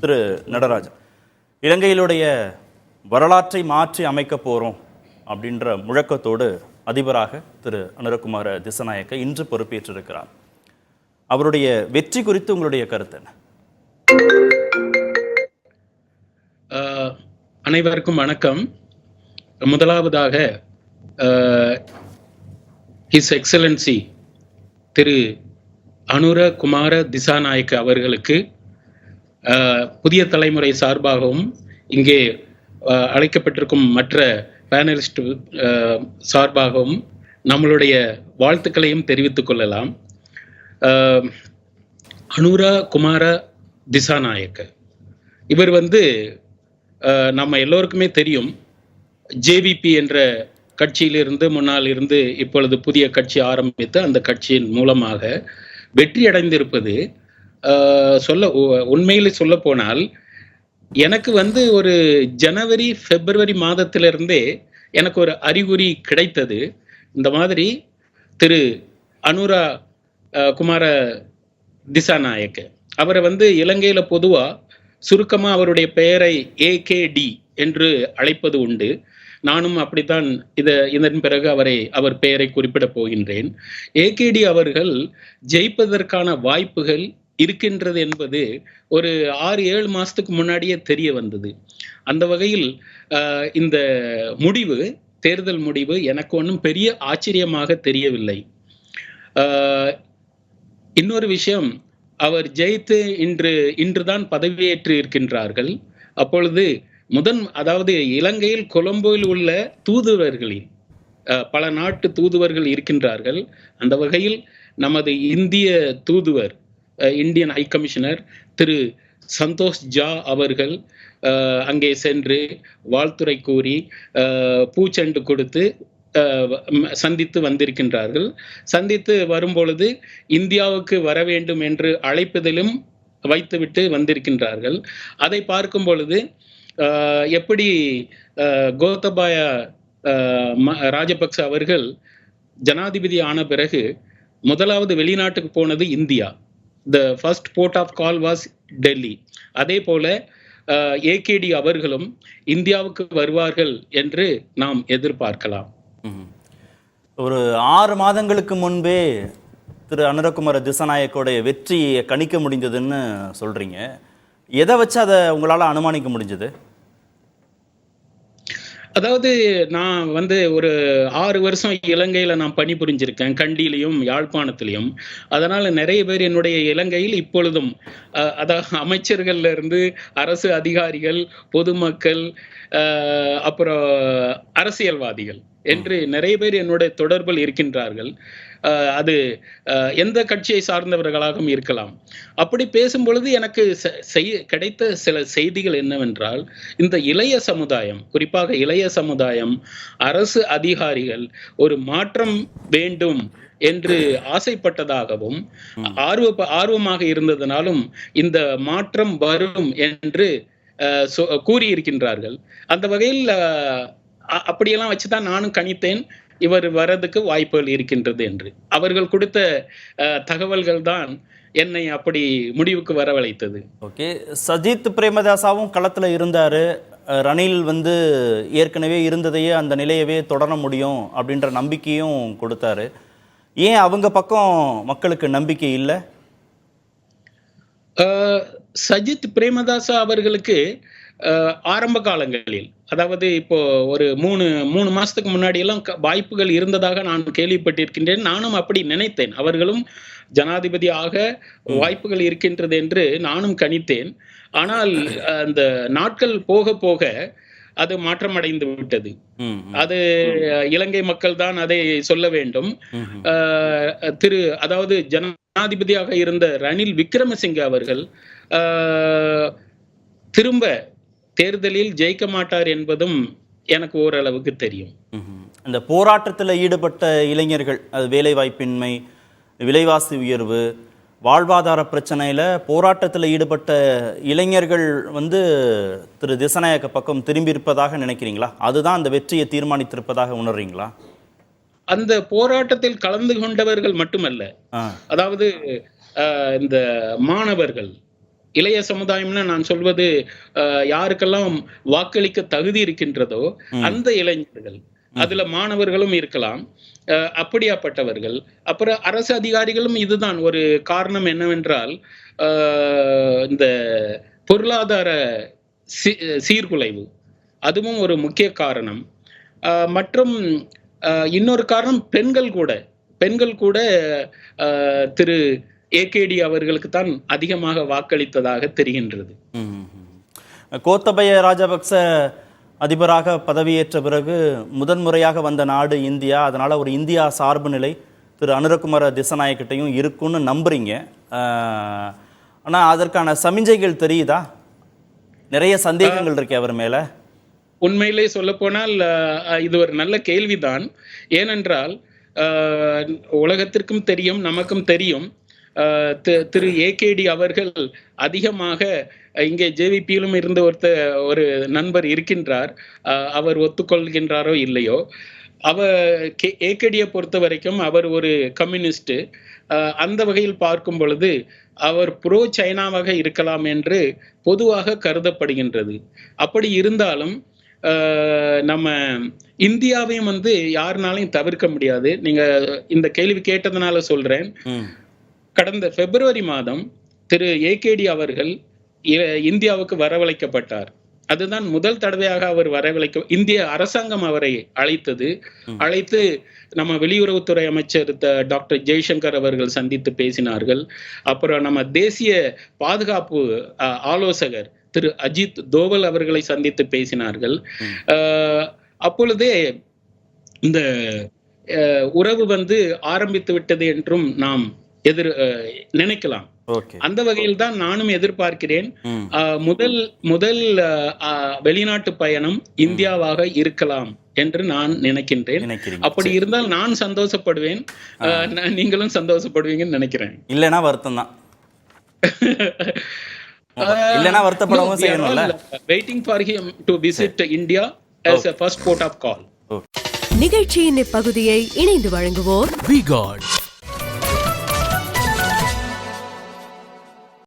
திரு நடராஜன், இலங்கையிலுடைய வரலாற்றை மாற்றி அமைக்க போறோம் அப்படின்ற முழக்கத்தோடு அதிபராக திரு அனுரகுமார திசாநாயக்க இன்று பொறுப்பேற்றிருக்கிறார். அவருடைய வெற்றி குறித்து உங்களுடைய கருத்து என்ன? அனைவருக்கும் வணக்கம். முதலாவதாக ஹிஸ் எக்ஸலன்சி திரு அனுரகுமார திசாநாயக்க அவர்களுக்கு புதிய தலைமுறை சார்பாகவும் இங்கே அழைக்கப்பட்டிருக்கும் மற்ற பேனலிஸ்ட் சார்பாகவும் நம்மளுடைய வாழ்த்துக்களையும் தெரிவித்துக் கொள்ளலாம். அனுரகுமார திசாநாயக்க இவர் நம்ம எல்லோருக்குமே தெரியும். ஜேவிபி என்ற கட்சியிலிருந்து முன்னால் இருந்து இப்பொழுது புதிய கட்சி ஆரம்பித்து அந்த கட்சியின் மூலமாக வெற்றி அடைந்திருப்பது உண்மையில் சொல்ல போனால் எனக்கு ஒரு ஜனவரி பிப்ரவரி மாதத்திலிருந்தே எனக்கு ஒரு அறிகுறி கிடைத்தது. இந்த மாதிரி திரு அனுரகுமார திசாநாயக்க அவரை இலங்கையில பொதுவா சுருக்கமா அவருடைய பெயரை AKD என்று அழைப்பது உண்டு. நானும் அப்படித்தான் இதன் பிறகு அவர் பெயரை குறிப்பிட போகின்றேன். AKD அவர்கள் ஜெயிப்பதற்கான வாய்ப்புகள் இருக்கின்றது என்பது ஒரு 6-7 மாசத்துக்கு முன்னாடியே தெரிய வந்தது. அந்த வகையில் இந்த தேர்தல் முடிவு எனக்கு ஒன்றும் பெரிய ஆச்சரியமாக தெரியவில்லை. இன்னொரு விஷயம், அவர் ஜெயித்து இன்றுதான் பதவியேற்று இருக்கின்றார்கள். அப்பொழுது அதாவது இலங்கையில் கொலம்போவில் உள்ள தூதுவர்களில் பல நாட்டு தூதுவர்கள் இருக்கின்றார்கள். அந்த வகையில் நமது இந்திய தூதுவர், இந்தியன் ஹை கமிஷனர் திரு சந்தோஷ் ஜா அவர்கள் அங்கே சென்று வாழ்த்துரை கூறி பூச்செண்டு கொடுத்து சந்தித்து வந்திருக்கின்றார்கள். சந்தித்து வரும்பொழுது இந்தியாவுக்கு வர வேண்டும் என்று அழைப்பதிலும் வைத்துவிட்டு வந்திருக்கின்றார்கள். அதை பார்க்கும் பொழுது எப்படி கோத்தபாய ராஜபக்ச அவர்கள் ஜனாதிபதி ஆன பிறகு முதலாவது வெளிநாட்டுக்கு போனது India. The first port of call was Delhi. அதே போல AKD அவர்களும் இந்தியாவுக்கு வருவார்கள் என்று நாம் எதிர்பார்க்கலாம். ஒரு 6 மாதங்களுக்கு முன்பே திரு அனுரகுமார திசாநாயக்கோடைய வெற்றியை கணிக்க முடிந்ததுன்னு சொல்றீங்க. எதை வச்சு அதை உங்களால அனுமானிக்க முடிஞ்சது? அதாவது நான் ஒரு 6 வருஷம் இலங்கையில நான் பணிபுரிஞ்சிருக்கேன், கண்டியிலையும் யாழ்ப்பாணத்திலையும். அதனால நிறைய பேர் என்னுடைய இலங்கையில் இப்பொழுதும் அதாவது அமைச்சர்கள்ல இருந்து அரசு அதிகாரிகள், பொதுமக்கள், அப்புறம் அரசியல்வாதிகள் என்று நிறைய பேர் என்னுடைய தொடர்பில் இருக்கின்றார்கள். அது எந்த கட்சியை சார்ந்தவர்களாகவும் இருக்கலாம். அப்படி பேசும் பொழுது எனக்கு கிடைத்த சில செய்திகள் என்னவென்றால், இந்த இளைய சமுதாயம், குறிப்பாக இளைய சமுதாயம், அரசு அதிகாரிகள் ஒரு மாற்றம் வேண்டும் என்று ஆசைப்பட்டதாகவும் ஆர்வமாக இருந்ததனாலும் இந்த மாற்றம் வரும் என்று கூறியிருக்கின்றார்கள். அந்த வகையில் அப்படியெல்லாம் வச்சுதான் நானும் கணித்தேன் இவர் வரதுக்கு வாய்ப்புகள் இருக்கின்றது என்று. அவர்கள் கொடுத்த தகவல்கள் தான் என்னை அப்படி முடிவுக்கு வரவழைத்தது. ஓகே, சஜித் பிரேமதாசாவும் களத்துல இருந்தாரு. ரணில் ஏற்கனவே இருந்ததையே அந்த நிலையவே தொடர முடியும் அப்படின்ற நம்பிக்கையும் கொடுத்தாரு. ஏன் அவங்க பக்கம் மக்களுக்கு நம்பிக்கை இல்லை? சஜித் பிரேமதாசா அவர்களுக்கு ஆரம்ப காலங்களில், அதாவது இப்போ ஒரு 3 மாசத்துக்கு முன்னாடி எல்லாம் வாய்ப்புகள் இருந்ததாக நான் கேள்விப்பட்டிருக்கின்றேன். நானும் அப்படி நினைத்தேன். அவர்களும் ஜனாதிபதியாக வாய்ப்புகள் இருக்கின்றது என்று நானும் கணித்தேன். ஆனால் அந்த நாட்கள் போக போக அது மாற்றமடைந்து விட்டது. அது இலங்கை மக்கள் தான் அதை சொல்ல வேண்டும். அதாவது ஜனாதிபதியாக இருந்த ரணில் விக்ரமசிங்கே அவர்கள் திரும்ப தேர்தலில் ஜெயிக்க மாட்டார் என்பதும் எனக்கு ஓரளவுக்கு தெரியும். அந்த போராட்டத்தில் ஈடுபட்ட இளைஞர்கள், அது வேலைவாய்ப்பின்மை, விலைவாசி உயர்வு, வாழ்வாதார பிரச்சனையில் போராட்டத்தில் ஈடுபட்ட இளைஞர்கள் திரு திசாநாயக்க பக்கம் திரும்பி இருப்பதாக நினைக்கிறீங்களா? அதுதான் அந்த வெற்றியை தீர்மானித்திருப்பதாக உணர்றீங்களா? அந்த போராட்டத்தில் கலந்து கொண்டவர்கள் மட்டுமல்ல, அதாவது இந்த மாணவர்கள், இளைய சமுதாயம்னா நான் சொல்வது யாருக்கெல்லாம் வாக்களிக்க தகுதி இருக்கின்றதோ அந்த இளைஞர்கள், அதுல மாணவர்களும் இருக்கலாம், அப்படியாப்பட்டவர்கள். அப்புறம் அரசு அதிகாரிகளும் இதுதான் ஒரு காரணம். என்னவென்றால் இந்த பொருளாதார சீர்குலைவு, அதுவும் ஒரு முக்கிய காரணம். மற்றும் இன்னொரு காரணம் பெண்கள் கூட திரு ஏகேடி அவர்களுக்கு தான் அதிகமாக வாக்களித்ததாக தெரிகின்றது. கோத்தபய ராஜபக்ச அதிபராக பதவியேற்ற பிறகு முதன்முறையாக வந்த நாடு இந்தியா. அதனால ஒரு இந்தியா சார்பு நிலை திரு அனுரகுமார திசாநாயக்கிட்டையும் இருக்குன்னு நம்புறீங்க. ஆனா அதற்கான சமிஞ்சைகள் தெரியுதா? நிறைய சந்தேகங்கள் இருக்கு அவர் மேல. உண்மையிலே சொல்ல போனால் இது ஒரு நல்ல கேள்விதான். ஏனென்றால் உலகத்திற்கும் தெரியும், நமக்கும் தெரியும், திரு ஏகேடி அவர்கள் அதிகமாக இங்கே ஜேவிபியிலும் இருந்த ஒரு நண்பர் இருக்கின்றார். அவர் ஒத்துக்கொள்கின்றாரோ இல்லையோ, ஏகேடியை பொறுத்த வரைக்கும் அவர் ஒரு கம்யூனிஸ்ட். அந்த வகையில் பார்க்கும் பொழுது அவர் ப்ரோ சைனாவாக இருக்கலாம் என்று பொதுவாக கருதப்படுகின்றது. அப்படி இருந்தாலும் நம்ம இந்தியாவையும் யாருனாலையும் தவிர்க்க முடியாது. நீங்க இந்த கேள்வி கேட்டதுனால சொல்றேன். கடந்த பிப்ரவரி மாதம் திரு ஏகேடி அவர்கள் இந்தியாவுக்கு வரவழைக்கப்பட்டார். அதுதான் முதல் தடவையாக அவர் இந்திய அரசாங்கம் அவரை அழைத்து நம்ம வெளியுறவுத்துறை அமைச்சர் டாக்டர் ஜெய்சங்கர் அவர்கள் சந்தித்து பேசினார்கள். அப்புறம் நம்ம தேசிய பாதுகாப்பு ஆலோசகர் திரு அஜித் தோவல் அவர்களை சந்தித்து பேசினார்கள். அப்பொழுதே இந்த உறவு ஆரம்பித்து விட்டது என்றும் நாம் நினைக்கலாம். அந்த வகையில் தான் நானும் எதிர்பார்க்கிறேன். முதல் வெளிநாட்டு பயணம் இந்தியாவாக இருக்கலாம் என்று நான் நினைக்கின்றேன். அப்படி இருந்தால் நான் சந்தோஷப்படுவேன், நீங்களும் சந்தோஷப்படுவீங்கன்னு நினைக்கிறேன். இல்லைன்னா வருத்தம் தான். இல்லைன்னா வருத்தப்படவும் செய்யணும்ல. Waiting for him to visit India as a first port of call. நிகழ்ச்சியின் இப்பகுதியை இணைந்து வழங்குவோர் V-Guard